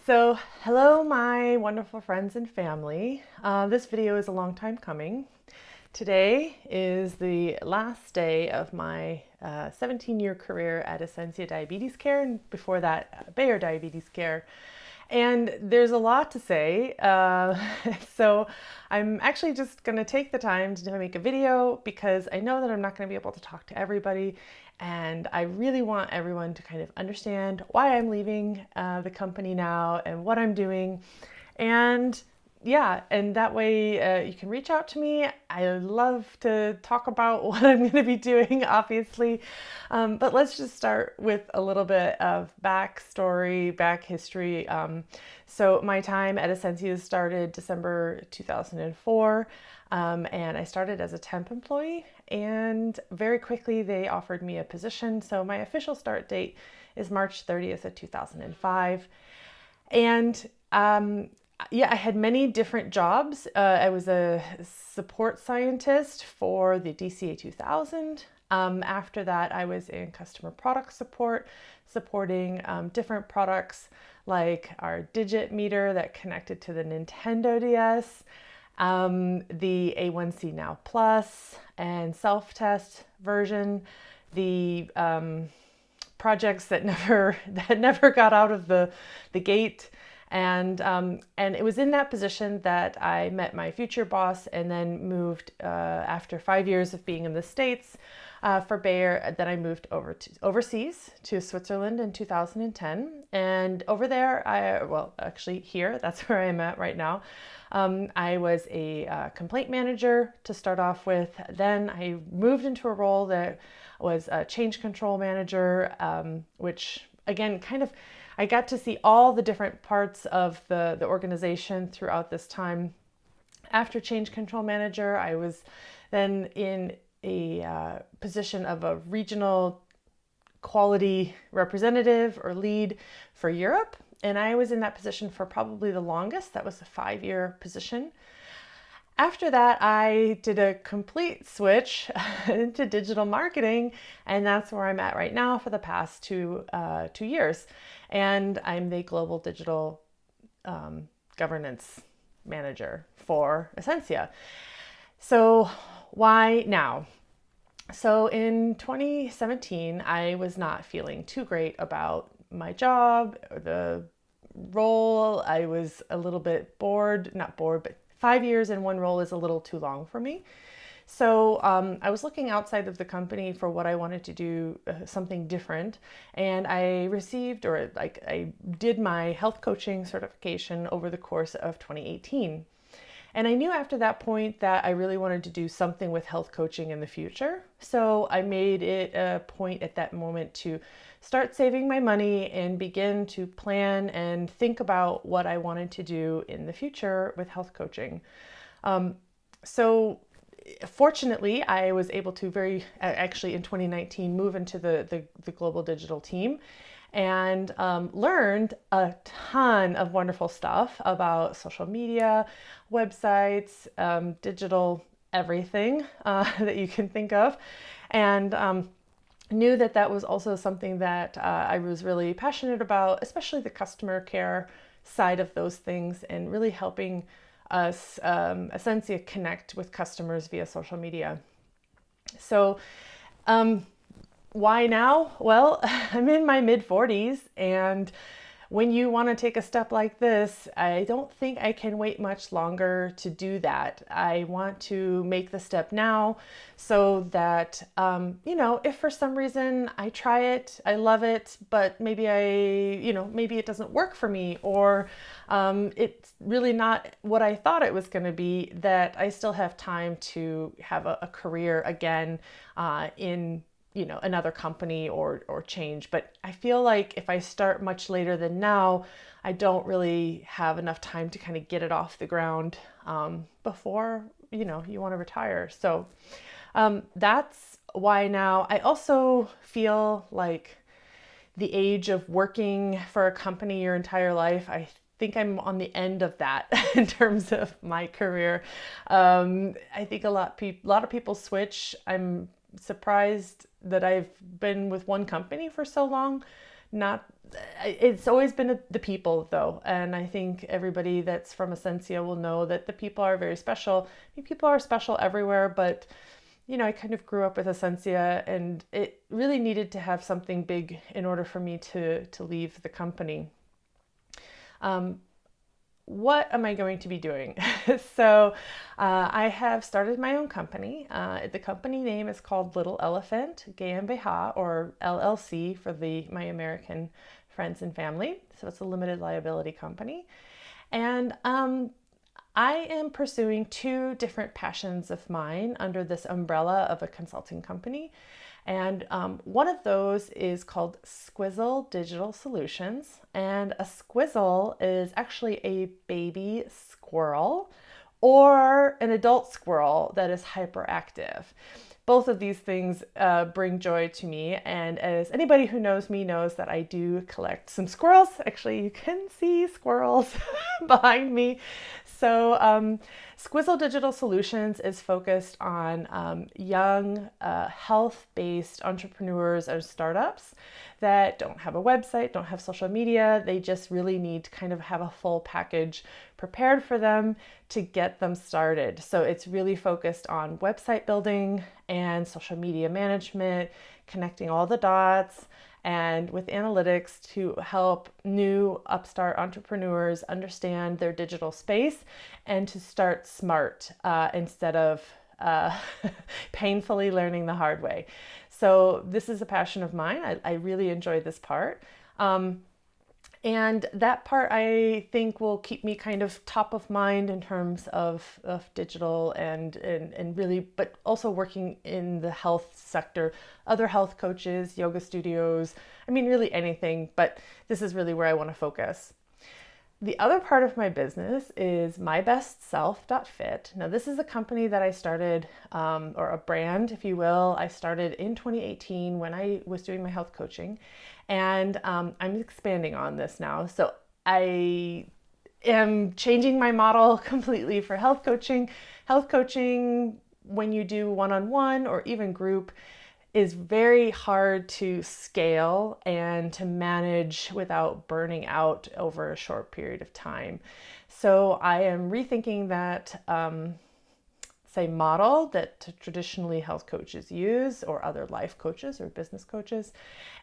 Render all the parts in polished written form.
So, hello, my wonderful friends and family. This video is a long time coming. Today is the last day of my 17-year career at Ascensia Diabetes Care, and before that, Bayer Diabetes Care. And there's a lot to say, so I'm actually just going to take the time to make a video because I know that I'm not going to be able to talk to everybody, and I really want everyone to kind of understand why I'm leaving the company now and what I'm doing. And yeah, and that way you can reach out to me. I love to talk about what I'm going to be doing, obviously. But let's just start with a little bit of backstory, back history. So my time at Ascensia started December 2004, and I started as a temp employee, and very quickly they offered me a position. So my official start date is March 30th of 2005. And yeah, I had many different jobs. I was a support scientist for the DCA 2000. After that, I was in customer product support, supporting different products like our digit meter that connected to the Nintendo DS, the A1C Now Plus and self-test version, the projects that never got out of the gate. And it was in that position that I met my future boss, and then moved after 5 years of being in the States for Bayer. Then I moved overseas to Switzerland in 2010. And over there, actually here, that's where I'm at right now. I was a complaint manager to start off with. Then I moved into a role that was a change control manager, which again, I got to see all the different parts of the organization throughout this time. After change control manager, I was then in a position of a regional quality representative or lead for Europe. And I was in that position for probably the longest. That was a 5-year position. After that, I did a complete switch into digital marketing, and that's where I'm at right now for the past two years. And I'm the global digital governance manager for Ascensia. So why now? So in 2017, I was not feeling too great about my job or the role. I was a little bit bored, not bored, but 5 years in one role is a little too long for me. So I was looking outside of the company for what I wanted to do, something different. And I did my health coaching certification over the course of 2018. And I knew after that point that I really wanted to do something with health coaching in the future. So I made it a point at that moment to start saving my money and begin to plan and think about what I wanted to do in the future with health coaching. So fortunately, I was able to actually in 2019 move into the global digital team, and learned a ton of wonderful stuff about social media, websites, digital everything that you can think of, and knew that that was also something that I was really passionate about, especially the customer care side of those things, and really helping us essentially connect with customers via social media. So why now? Well, I'm in my mid-40s, and when you want to take a step like this, I don't think I can wait much longer to do that. I want to make the step now so that, if for some reason I try it, I love it, but maybe maybe it doesn't work for me, or it's really not what I thought it was going to be, that I still have time to have a career again in another company or change. But I feel like if I start much later than now, I don't really have enough time to kind of get it off the ground before, you want to retire. So that's why now. I also feel like the age of working for a company your entire life, I think I'm on the end of that in terms of my career. I think a lot of people switch. I'm surprised that I've been with one company for so long. not, it's always been the people though. And I think everybody that's from Ascensia will know that the people are very special. I mean, people are special everywhere, but I kind of grew up with Ascensia, and it really needed to have something big in order for me to leave the company. What am I going to be doing? So I have started my own company. The company name is called Little Elephant GmbH, or LLC for my American friends and family. So it's a limited liability company. And I am pursuing two different passions of mine under this umbrella of a consulting company. And one of those is called Squizzel Digital Solutions. And a squizzle is actually a baby squirrel or an adult squirrel that is hyperactive. Both of these things bring joy to me. And as anybody who knows me knows that I do collect some squirrels. Actually, you can see squirrels behind me. So Squizzel Digital Solutions is focused on young health-based entrepreneurs or startups that don't have a website, don't have social media. They just really need to kind of have a full package prepared for them to get them started. So it's really focused on website building and social media management, connecting all the dots, and with analytics to help new upstart entrepreneurs understand their digital space and to start smart instead of painfully learning the hard way. So this is a passion of mine. I really enjoy this part. And that part I think will keep me kind of top of mind in terms of digital and really, but also working in the health sector, other health coaches, yoga studios, I mean, really anything, but this is really where I want to focus. The other part of my business is MyBestSelf.fit. Now, this is a company that I started, or a brand, if you will. I started in 2018 when I was doing my health coaching, and I'm expanding on this now. So I am changing my model completely for health coaching. Health coaching, when you do one-on-one or even group, is very hard to scale and to manage without burning out over a short period of time. So I am rethinking that same model that traditionally health coaches use, or other life coaches or business coaches.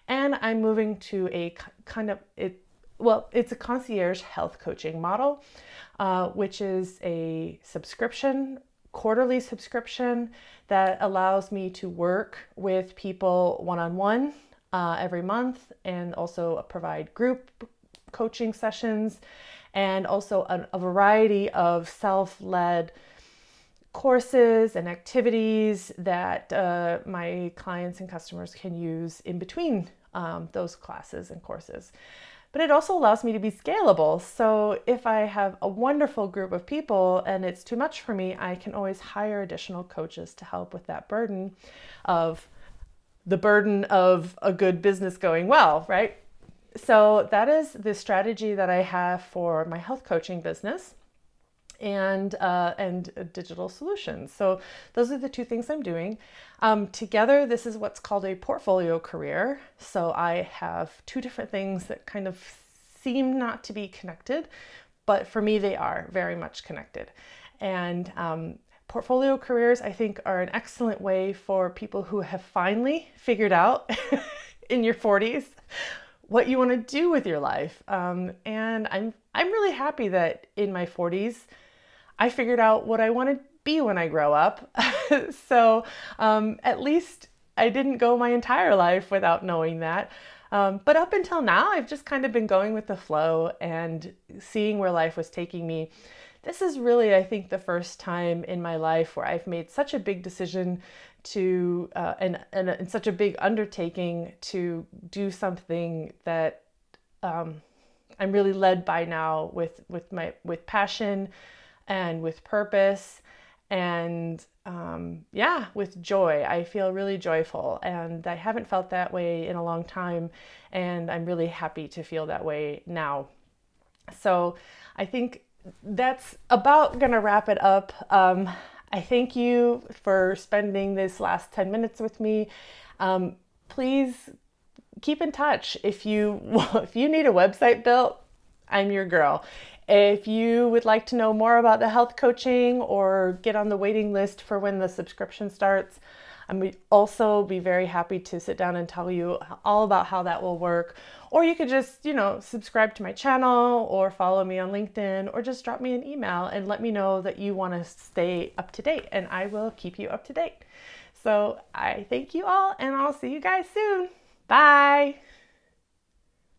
And I'm moving to a kind of, it's a concierge health coaching model, which is a quarterly subscription that allows me to work with people one-on-one every month, and also provide group coaching sessions, and also a variety of self-led courses and activities that my clients and customers can use in between those classes and courses. But it also allows me to be scalable. So if I have a wonderful group of people and it's too much for me, I can always hire additional coaches to help with that burden of a good business going well, right? So that is the strategy that I have for my health coaching business and digital solutions. So those are the two things I'm doing. Together, this is what's called a portfolio career. So I have two different things that kind of seem not to be connected, but for me, they are very much connected. And portfolio careers, I think, are an excellent way for people who have finally figured out in your 40s what you want to do with your life. And I'm really happy that in my 40s, I figured out what I want to be when I grow up. So at least I didn't go my entire life without knowing that. But up until now, I've just kind of been going with the flow and seeing where life was taking me. This is really, I think, the first time in my life where I've made such a big decision to, and such a big undertaking to do something that I'm really led by now with passion and with purpose, and with joy. I feel really joyful, and I haven't felt that way in a long time, and I'm really happy to feel that way now. So I think that's about gonna wrap it up. I thank you for spending this last 10 minutes with me. Please keep in touch. If you if you need a website built, I'm your girl. If you would like to know more about the health coaching or get on the waiting list for when the subscription starts, I would also be very happy to sit down and tell you all about how that will work. Or you could just, subscribe to my channel or follow me on LinkedIn or just drop me an email and let me know that you want to stay up to date, and I will keep you up to date. So I thank you all, and I'll see you guys soon. Bye.